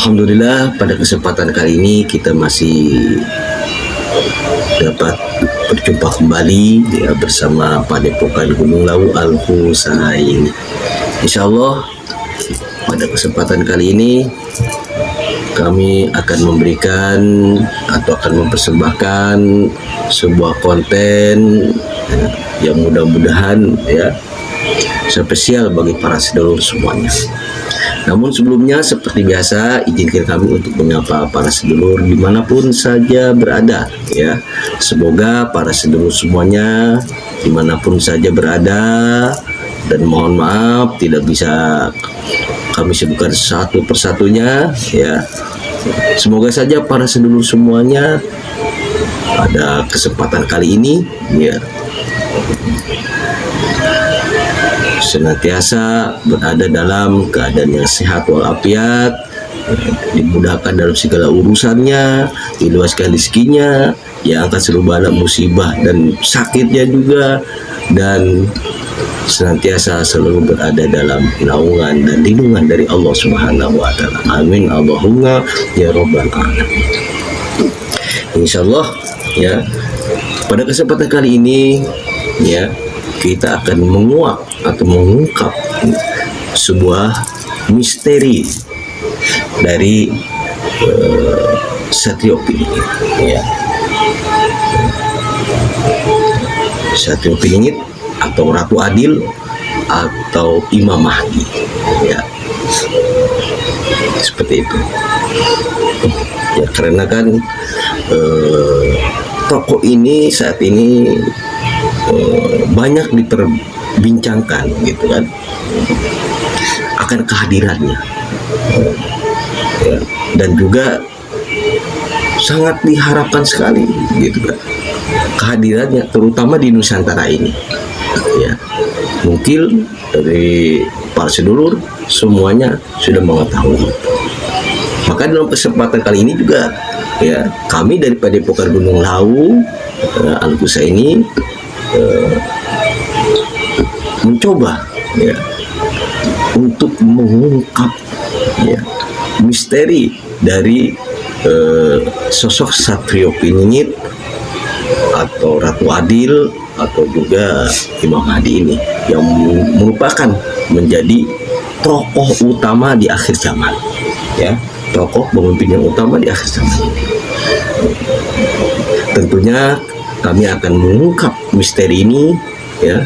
Alhamdulillah, pada kesempatan kali ini kita masih dapat berjumpa kembali ya, bersama Padepokan Gunung Lawu Al-Husain. Insyaallah pada kesempatan kali ini kami akan memberikan atau akan mempersembahkan sebuah konten yang mudah-mudahan ya spesial bagi para sedulur semuanya. Namun sebelumnya seperti biasa izinkan kami untuk menyapa para sedulur dimanapun saja berada ya. Semoga para sedulur semuanya dimanapun saja berada, dan mohon maaf tidak bisa kami sebutkan satu persatunya ya. Semoga saja para sedulur semuanya pada kesempatan kali ini ya senantiasa berada dalam keadaan yang sehat walafiat, dimudahkan dalam segala urusannya, diluaskan rezekinya, yang akan seluruh bala musibah dan sakitnya juga, dan senantiasa selalu berada dalam naungan dan lindungan dari Allah Subhanahu wa taala. Amin Allahumma ya rabbal alamin. Insyaallah ya, pada kesempatan kali ini ya kita akan menguak atau mengungkap sebuah misteri dari Satrio Piningit ya. Satrio Piningit atau Ratu Adil atau Imam Mahdi ya, seperti itu ya. Karena kan tokoh ini saat ini banyak diperbincangkan gitu kan, akan kehadirannya ya, dan juga sangat diharapkan sekali gitu kan kehadirannya, terutama di Nusantara ini ya. Mungkin dari para sedulur semuanya sudah mengetahui. Maka dalam kesempatan kali ini juga ya, kami dari Padepokan Gunung Lawu Al-Husain mencoba ya untuk mengungkap ya misteri dari sosok Satrio Piningit atau Ratu Adil atau juga Imam Mahdi ini, yang merupakan menjadi tokoh utama di akhir zaman ya, tokoh pemimpin yang utama di akhir zaman ini. Tentunya kami akan mengungkap misteri ini ya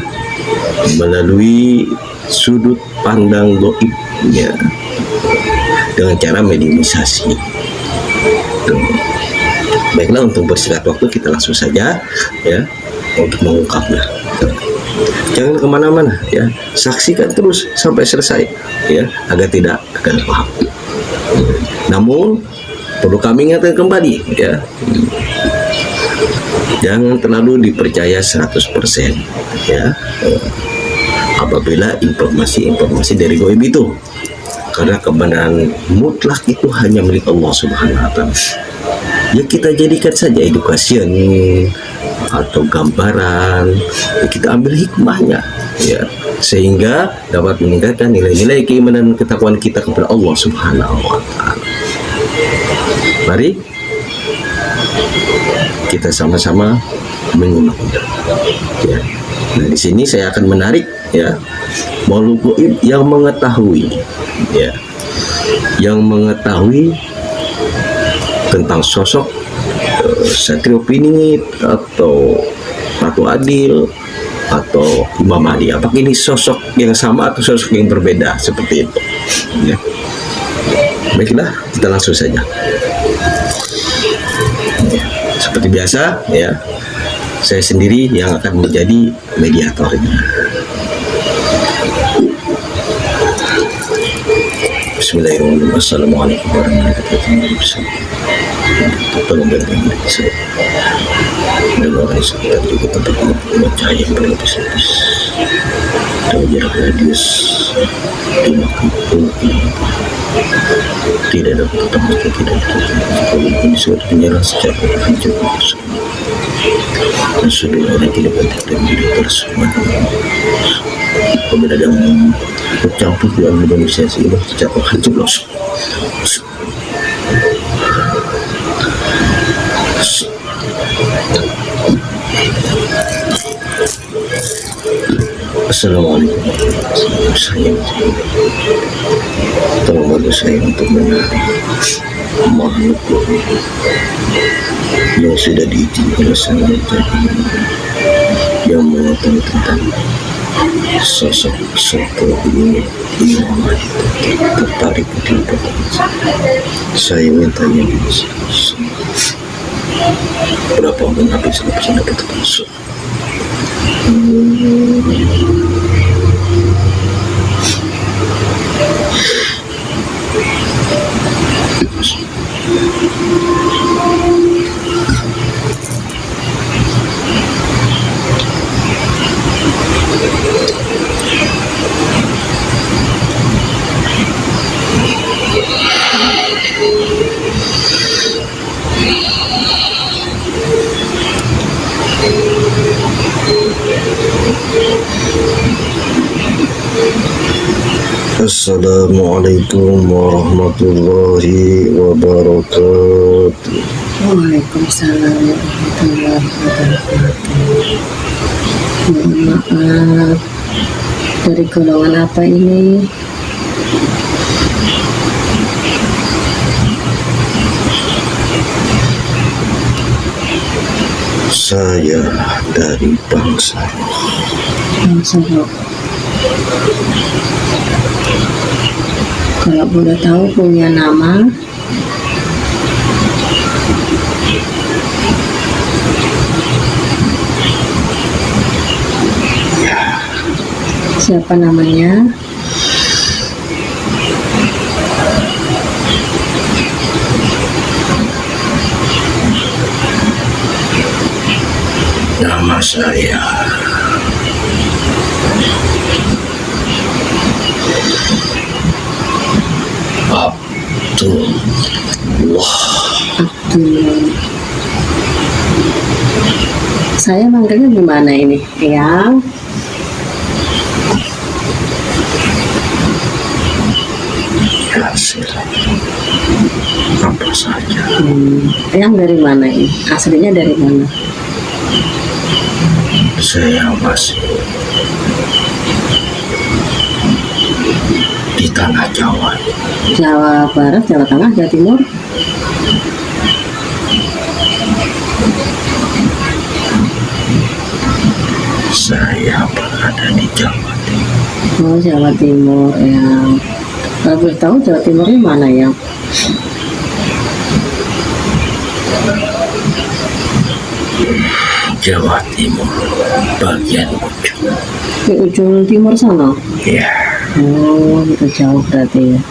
melalui sudut pandang gaib ya, dengan cara mediumisasi. Baiklah, untuk bersingkat waktu kita langsung saja ya untuk mengungkapnya. Jangan kemana-mana ya, saksikan terus sampai selesai ya agar tidak gagal paham. Namun perlu kami ingatkan kembali ya, jangan terlalu dipercaya 100% ya apabila informasi dari gaib itu, karena kebenaran mutlak itu hanya milik Allah Subhanahu wa taala. Ya kita jadikan saja edukasi atau gambaran, ya kita ambil hikmahnya ya, sehingga dapat meningkatkan nilai-nilai keimanan dan ketakwaan kita kepada Allah Subhanahu wa taala. Mari kita sama-sama menyimaknya ya. Nah, di sini saya akan menarik ya makhluk gaib yang mengetahui ya, yang mengetahui tentang sosok Satrio Piningit atau Ratu Adil atau Imam Mahdi. Apakah ini sosok yang sama atau sosok yang berbeda seperti itu ya. Baiklah, kita langsung saja ya. Seperti biasa ya, saya sendiri yang akan menjadi mediatornya. Bismillahirrahmanirrahim. Assalamualaikum warahmatullahi wabarakatuh. Tolong berikan saya dan orang sekitar juga tempat dengan cahaya yang berlapis-lapis dan jarak radius 50 km. Tidak ada ketemu, tidak ada kalau kondisi penyerang secara hancur dan sudah ada tidak penting dan tidak tersemua. Apabila ada yang bercampur dalam negosiasi ini secara hancur langsung. Assalamualaikum warahmatullahi wabarakatuh. Tolong bantu saya untuk menarik makhluk yang sudah diizinkan oleh Sang Jadi yang mengetahui tentang sosok ini yang tertarik di saya mintanya bisa berapa pun habis dapat masuk. Assalamualaikum warahmatullahi wabarakatuh. Waalaikumsalam warahmatullahi wabarakatuh. Mohon maaf, dari golongan apa ini? Saya dari bangsa Roh. Kalau boleh tahu punya nama? Siapa namanya? Nama saya Abdullah. Saya manggilnya gimana ini? Yang hasil apa saja. Yang dari mana ini? Aslinya dari mana? Saya masih di tanah Jawa. Jawa Barat, Jawa Tengah, Jawa Timur? Saya berada di Jawa Timur. Oh, Jawa Timur. Yang kalau boleh tahu Jawa Timurnya mana yang? Jawa Timur bagian ujung. Di ujung timur sana? Ya. Oh, itu jauh berarti ya.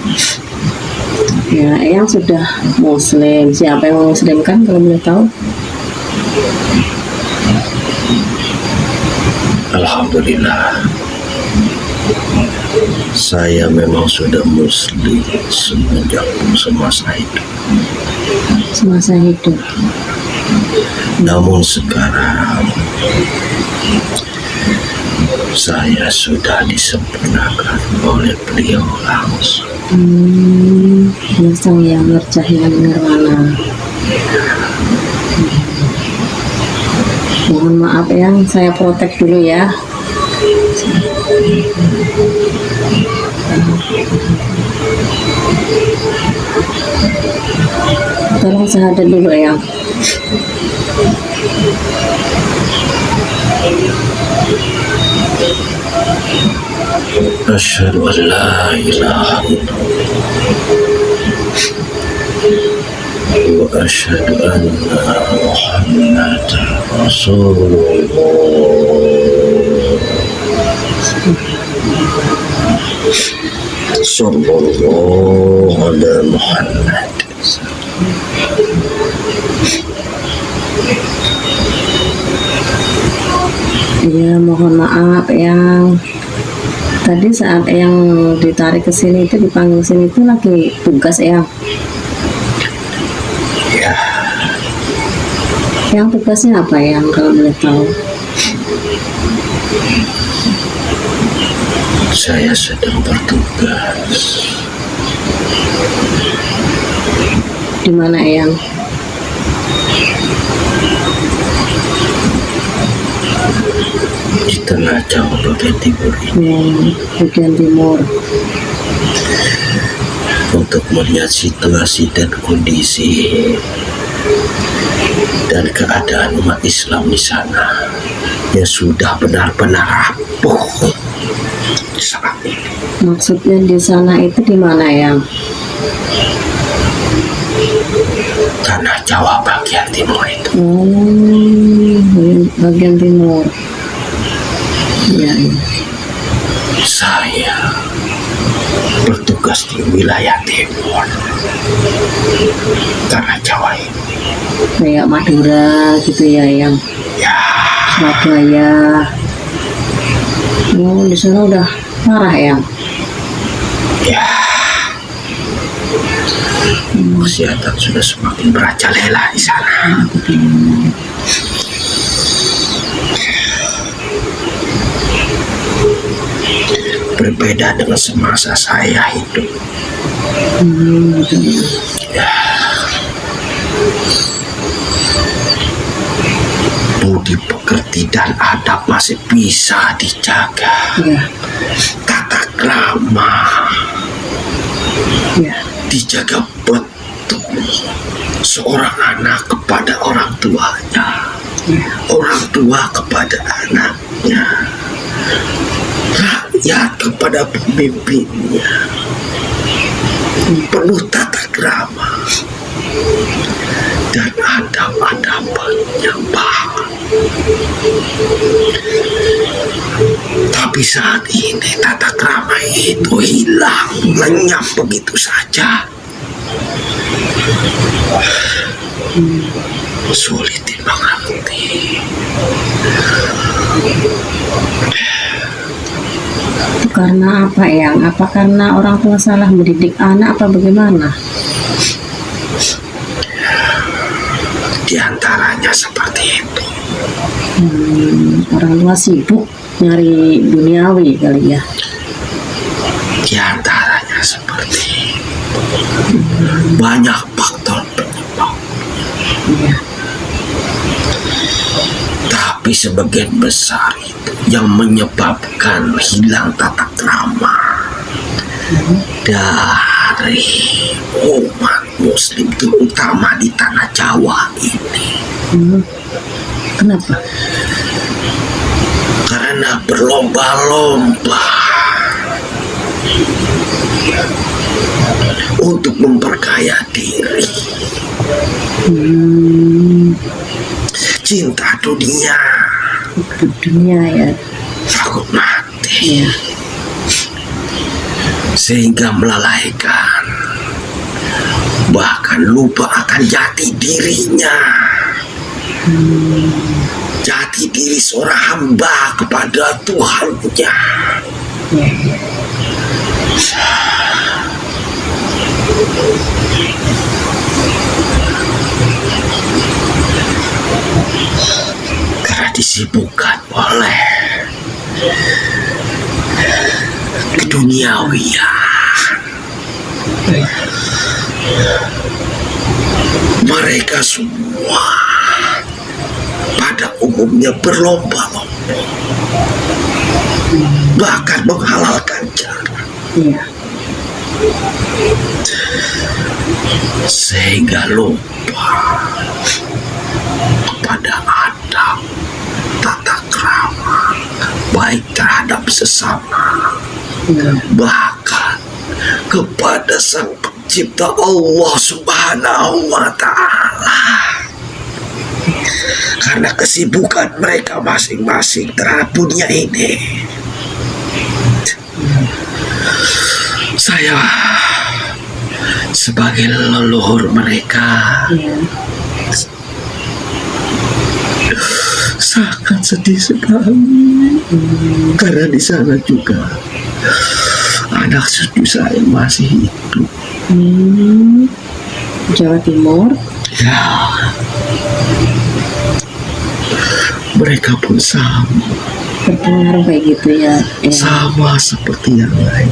Ya, yang sudah muslim. Siapa yang muslimkan kalau boleh tahu? Alhamdulillah. Saya memang sudah muslim semenjak semasa hidup. Semasa hidup. Namun sekarang saya sudah disempurnakan oleh beliau langsung. Sang yang bercahaya nirwana. Mohon maaf yang saya protek dulu ya. Tolong syahadat dulu ya. Asyhadu an la ilaha illallah wa asyhadu anna Muhammadan Rasulullah. Sallallahu alaihi Muhammad. Ya, mohon maaf yang tadi saat yang ditarik ke sini itu, dipanggil sini itu lagi tugas ya. Ya, Yang tugasnya apa yang kalau boleh tahu? saya sedang bertugas Di mana yang? di tengah Jawa bagian timur ini, bagian timur. untuk melihat situasi dan kondisi dan keadaan umat Islam di sana yang sudah benar-benar rapuh saat ini. Maksudnya di sana itu di mana yang? Tanah Jawa bagian timur itu. Bagian timur. Ya, ya. Saya bertugas di wilayah timur tanah Jawa ini. Kayak Madura gitu ya, yang Ya, Surabaya. Oh, di sana udah parah yang. ya. Kesehatan sudah semakin merajalela di sana. Berbeda dengan semasa saya hidup. Ya. Budi pekerti dan adab masih bisa dijaga. Ya, Tata krama ya, dijaga betul. Seorang anak kepada orang tuanya, ya. orang tua kepada anaknya, rakyat kepada pemimpinnya, penuh tata krama dan adab-adabannya, Pak. Tapi saat ini tata krama itu hilang, lenyap begitu saja. Sulit dimengerti. Itu karena apa yang? Apa karena orang tua salah mendidik anak apa bagaimana? Di antaranya seperti itu. Orang tua sibuk nyari duniawi kali ya. Di antaranya seperti itu. Banyak faktor penyebab. Ya. Tapi sebagian besar itu yang menyebabkan hilang tata krama dari umat Muslim, terutama di tanah Jawa ini. Kenapa? Karena berlomba-lomba untuk memperkaya diri, cinta dunia, Dunia ya. takut mati, Ya. sehingga melalaikan, bahkan lupa akan jati dirinya. Jati diri seorang hamba kepada Tuhannya. Ya. Karena disibukkan oleh keduniawian, mereka semua pada umumnya berlomba-lomba, bahkan menghalalkan cara, Ya. sehingga lupa kepada adab, tata krama, baik terhadap sesama, Ya. bahkan kepada Sang Pencipta Allah Subhanahu wa Ta'ala. Karena kesibukan mereka masing-masing terhadap dunia ini, saya sebagai leluhur mereka Ya. sangat sedih sekali. Karena di sana juga anak cucu saya masih hidup. Jawa Timur. Ya, mereka pun sama, Berpengaruh kayak gitu ya. Ya. sama seperti yang lain,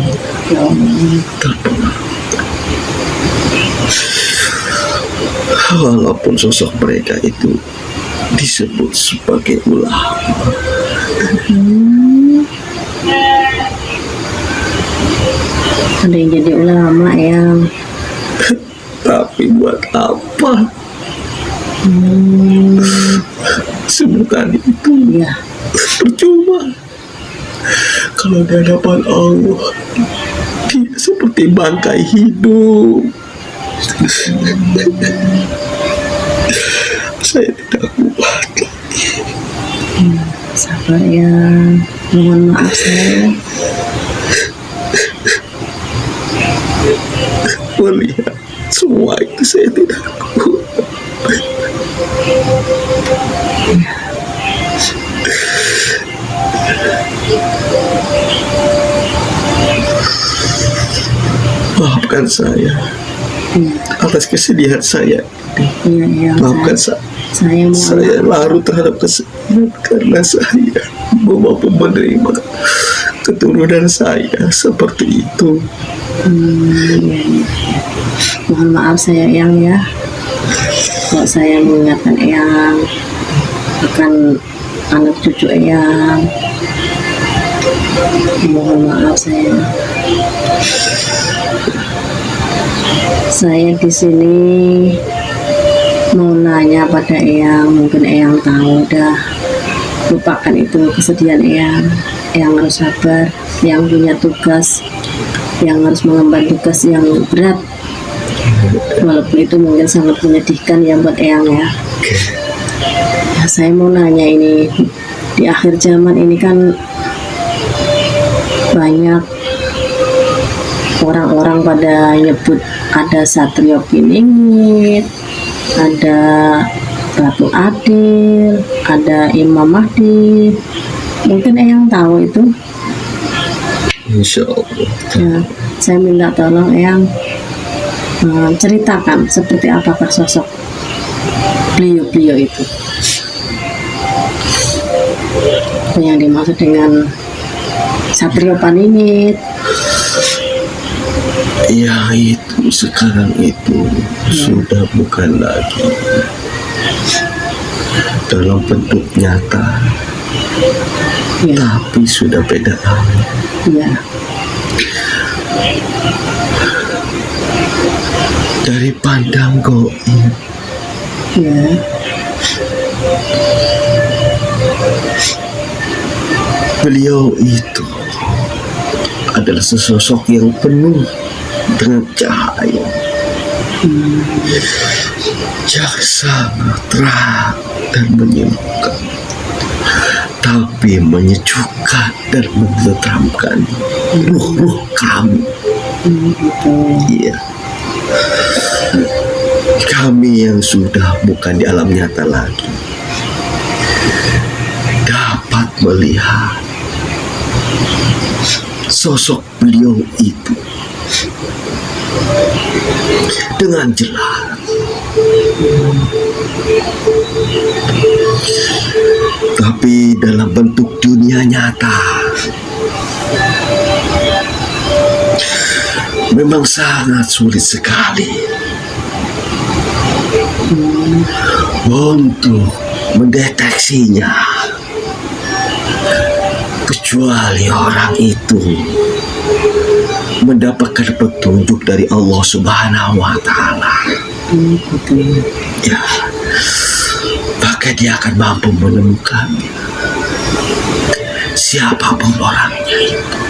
Ya Allah. terpengaruh. Walaupun sosok mereka itu disebut sebagai ulama. Ada yang jadi ulama yang Tapi buat apa? Sebutan itu ya percuma. Kalau di hadapan Allah, dia seperti bangkai hidup. Saya tidak kuat. sabar ya, mohon maaf saya. Melihat semua itu saya tidak kuat. Maafkan saya atas kesedihan saya. Iya, Maafkan saya mohon saya larut terhadap kesedihan karena saya mampu menerima keturunan saya seperti itu. iya. Mohon maaf saya Eyang ya, kok saya mengingatkan Eyang akan anak cucu Eyang. Mohon maaf saya di sini mau nanya pada Eyang, mungkin Eyang tahu, dah lupakan itu kesedihan Eyang. Eyang harus sabar, yang punya tugas, yang harus mengemban tugas yang berat, walaupun itu mungkin sangat menyedihkan ya buat Eyang ya. Ya, saya mau nanya ini, di akhir zaman ini kan banyak orang-orang pada nyebut ada Satrio Piningit, ada Ratu Adil, ada Imam Mahdi. Mungkin Eyang tahu itu. Insya Allah. Ya, saya minta tolong Eyang ceritakan seperti apakah sosok beliau-beliau itu. Apa yang dimaksud dengan Satrio Piningit? Ya itu sekarang itu sudah bukan lagi dalam bentuk nyata, Ya, tapi sudah beda hal. ya, Dari pandang goib, ya, beliau itu adalah sesosok yang penuh dengan cahaya yang sangat terang dan menyembuhkan, tapi menyejukkan dan menenteramkan ruh-ruh kami. Iya, kami yang sudah bukan di alam nyata lagi dapat melihat sosok beliau itu dengan jelas. Tapi dalam bentuk dunia nyata memang sangat sulit sekali untuk mendeteksinya, kecuali orang itu mendapatkan petunjuk dari Allah Subhanahu wa Ta'ala. Ya, maka dia akan mampu menemukan siapapun orangnya itu.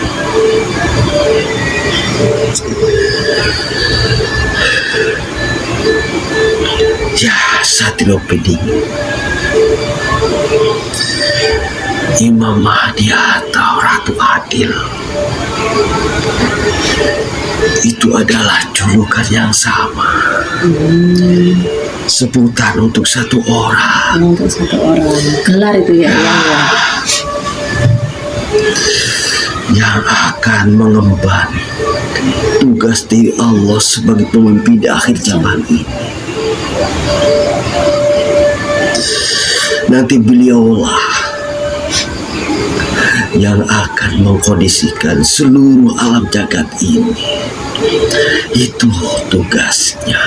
Ya, Satrio Piningit, Imam Mahdi atau Ratu Adil, itu adalah julukan yang sama, sebutan untuk satu orang. untuk satu orang, gelar itu ya, ya. Yang akan mengemban tugas dari Allah sebagai pemimpin di akhir zaman ini. Nanti beliaulah yang akan mengkondisikan seluruh alam jagat ini. Itu tugasnya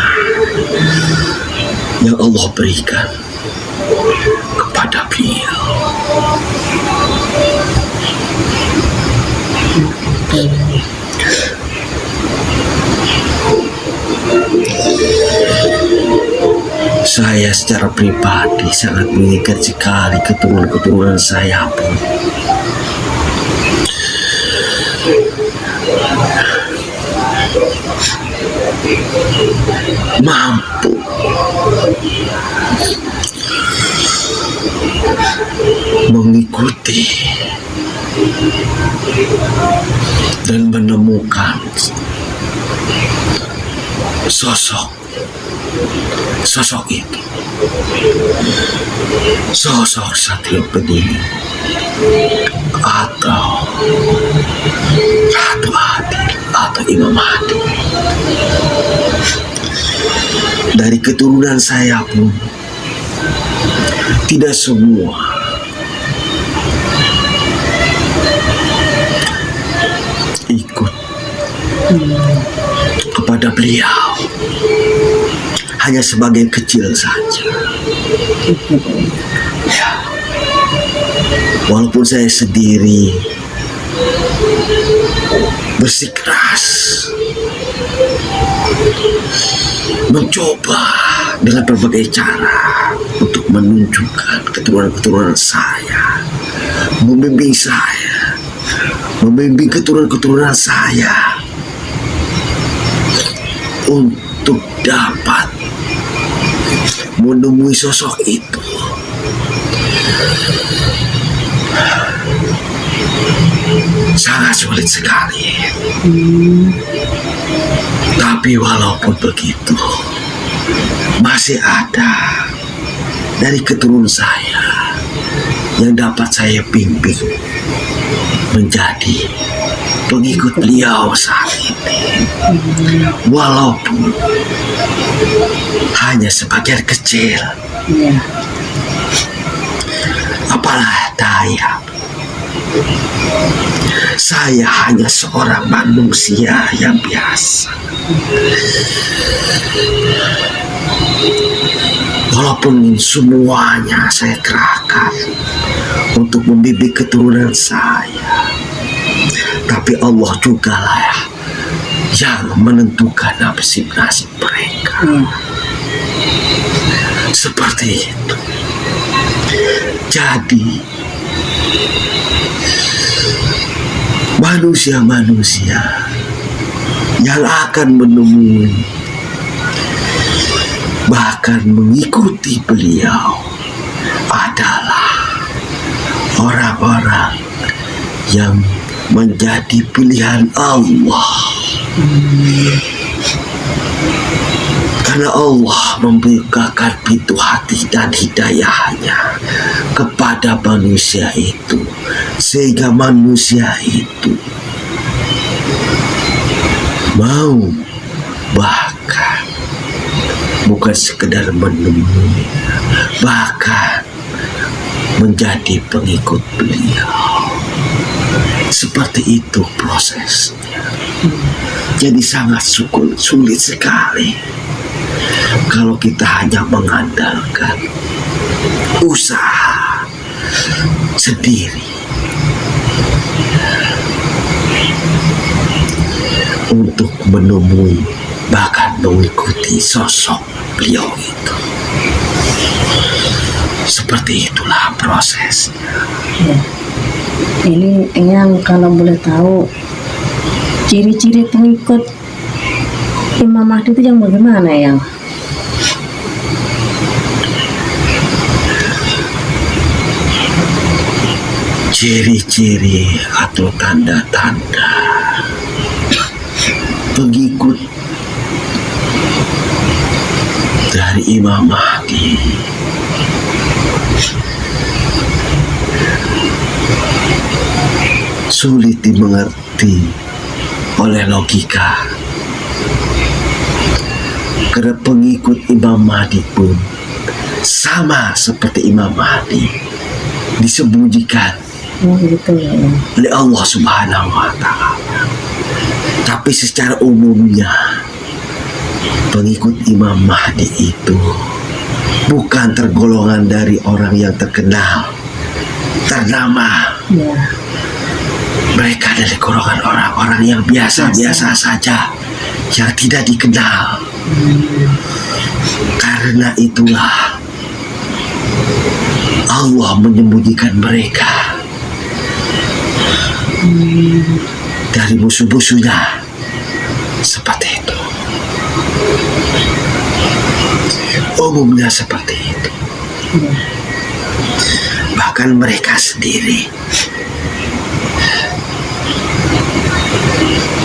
yang Allah berikan kepada beliau. Saya secara pribadi sangat mengingat sekali keturunan-keturunan saya pun mampu mengikuti dan menemukan sosok itu, sosok Satrio Kediri atau Ratu Adil atau Imam Mahdi. Dari keturunan saya pun tidak semua ikut kepada beliau, hanya sebagian kecil saja. Ya. Walaupun saya sendiri bersikeras mencoba dengan berbagai cara untuk menunjukkan keturunan-keturunan saya, membimbing keturunan-keturunan saya untuk dapat menemui sosok itu. Sangat sulit sekali. Tapi walaupun begitu, masih ada dari keturunan saya yang dapat saya bimbing menjadi pengikut beliau saat ini. Walaupun hanya sebagian kecil. Apalah daya, saya hanya seorang manusia yang biasa. Walaupun semuanya saya kerahkan untuk membimbing keturunan saya, tapi Allah juga lah yang menentukan nasib mereka. Seperti itu. Jadi manusia-manusia yang akan menemui bahkan mengikuti beliau adalah orang-orang yang menjadi pilihan Allah. Karena Allah membukakan pintu hati dan hidayahnya kepada manusia itu, sehingga manusia itu mau bahkan bukan sekedar menemui, bahkan menjadi pengikut beliau. Seperti itu prosesnya. Jadi sangat sulit sekali kalau kita hanya mengandalkan usaha sendiri untuk menemui bahkan mengikuti sosok beliau itu. Seperti itulah prosesnya. Ini yang kalau boleh tahu ciri-ciri pengikut Imam Mahdi itu yang bagaimana yang? Ciri-ciri atau tanda-tanda pengikut dari Imam Mahdi sulit dimengerti oleh logika, karena pengikut Imam Mahdi pun sama seperti Imam Mahdi disembunyikan oleh Allah Subhanahu wa Ta'ala. Tapi secara umumnya pengikut Imam Mahdi itu bukan tergolongan dari orang yang terkenal, ternama. Ya. Mereka dari golongan orang-orang yang biasa-biasa saja, yang tidak dikenal. Karena itulah Allah menyembunyikan mereka dari musuh-musuhnya. Seperti itu. Umumnya seperti itu. Bahkan mereka sendiri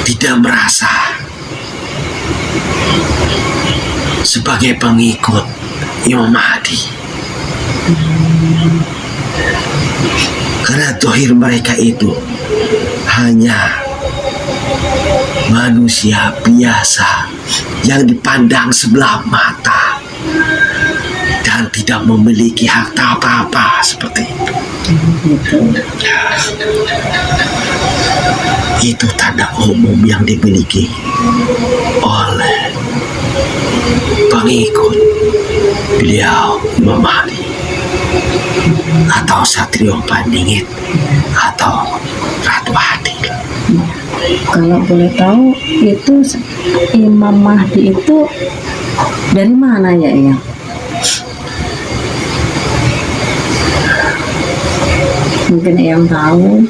tidak merasa sebagai pengikut Imam Mahdi, karena zahir mereka itu hanya manusia biasa yang dipandang sebelah mata dan tidak memiliki harta apa-apa seperti itu. Itu tanda umum yang dimiliki oleh pengikut beliau Imam Mahdi atau Satrio Pandingit atau Ratu Adil. Kalau boleh tahu itu Imam Mahdi itu dari mana ya, Eyang? Mungkin Eyang tahu.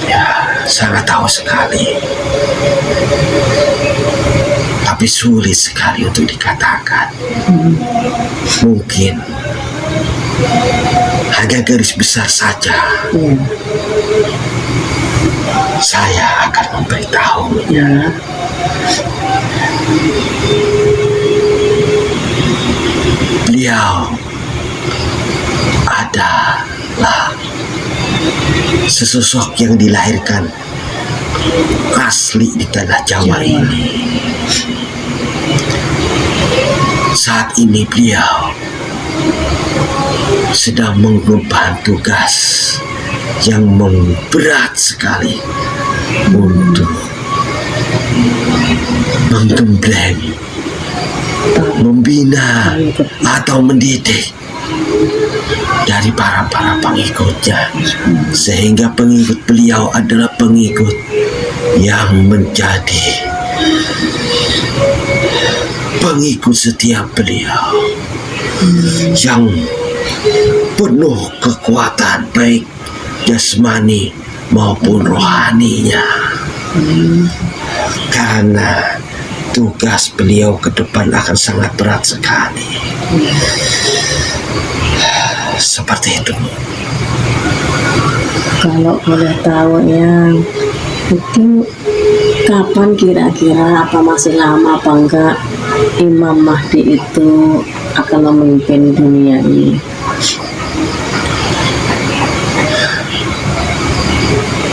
Ya, sangat tahu sekali. Tapi sulit sekali untuk dikatakan. Mungkin hanya garis besar saja. Ya. Saya akan memberitahu. Ya. Beliau adalah sesosok yang dilahirkan asli di tanah Jawa ini. Saat ini beliau sedang mengemban tugas yang berat sekali untuk menggembleng, membina atau mendidik dari para pengikutnya, sehingga pengikut beliau adalah pengikut yang menjadi pengikut setiap beliau, yang penuh kekuatan baik jasmani maupun rohaninya. Karena tugas beliau ke depan akan sangat berat sekali. Seperti itu. Kalau boleh tahu yang itu kapan kira-kira, apa masih lama apa enggak Imam Mahdi itu akan memimpin dunia ini?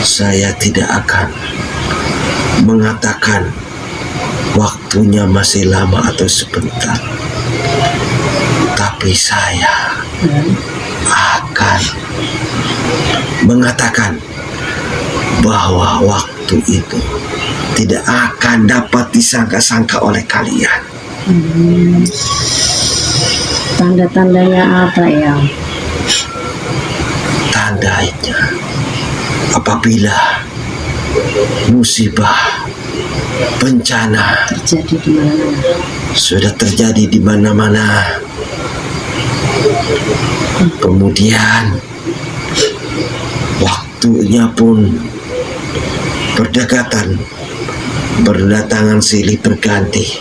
Saya tidak akan mengatakan waktunya masih lama atau sebentar, tapi saya akan mengatakan bahwa waktu itu tidak akan dapat disangka-sangka oleh kalian. Tanda-tandanya apa ya? Tandanya apabila musibah, bencana Terjadi di mana? sudah terjadi di mana-mana, kemudian waktunya pun berdekatan, berdatangan silih berganti,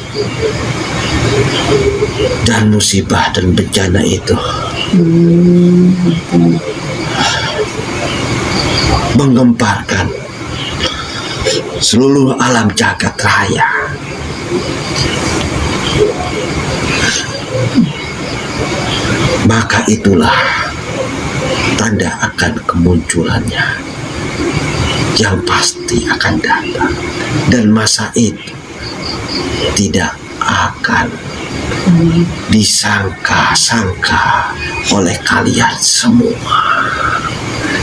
dan musibah dan bencana itu menggemparkan seluruh alam jagat raya. Maka itulah tanda akan kemunculannya yang pasti akan datang, dan masa itu tidak akan disangka-sangka oleh kalian semua,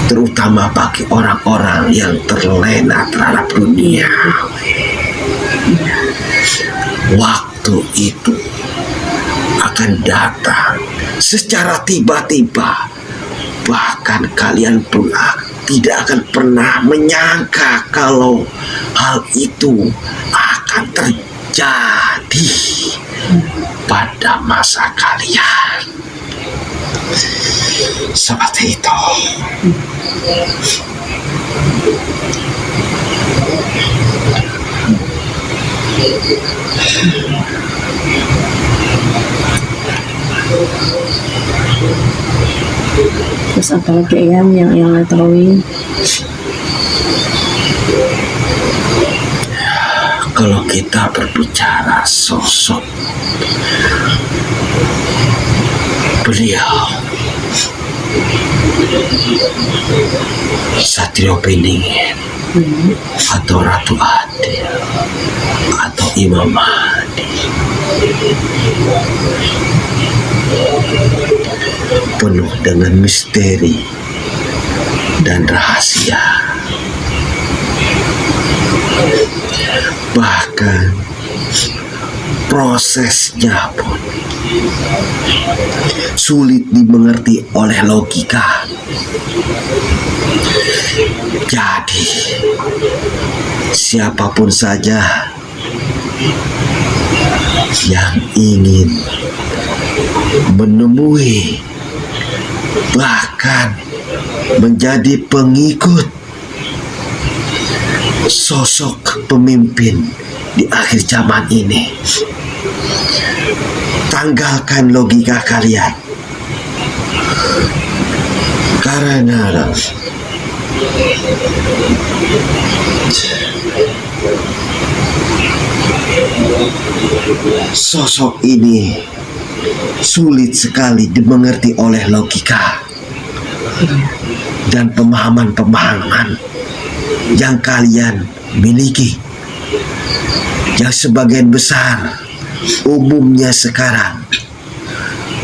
terutama bagi orang-orang yang terlena terhadap dunia. Waktu itu akan datang secara tiba-tiba. Bahkan kalian pun tidak akan pernah menyangka kalau hal itu akan terjadi pada masa kalian. Seperti itu. Terus apalagi Eyang yang ketahui? Kalau kita berbicara sosok beliau, Satrio Beringin, atau Ratu Adil, atau Imam Mahdi, penuh dengan misteri dan rahasia. Bahkan prosesnya pun sulit dimengerti oleh logika. Jadi siapapun saja yang ingin menemui, bahkan menjadi pengikut sosok pemimpin di akhir zaman ini, tanggalkan logika kalian. Karena sosok ini sulit sekali dimengerti oleh logika dan pemahaman-pemahaman yang kalian miliki, yang sebagian besar umumnya sekarang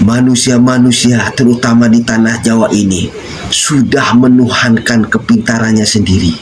manusia-manusia terutama di tanah Jawa ini sudah menuhankan kepintarannya sendiri.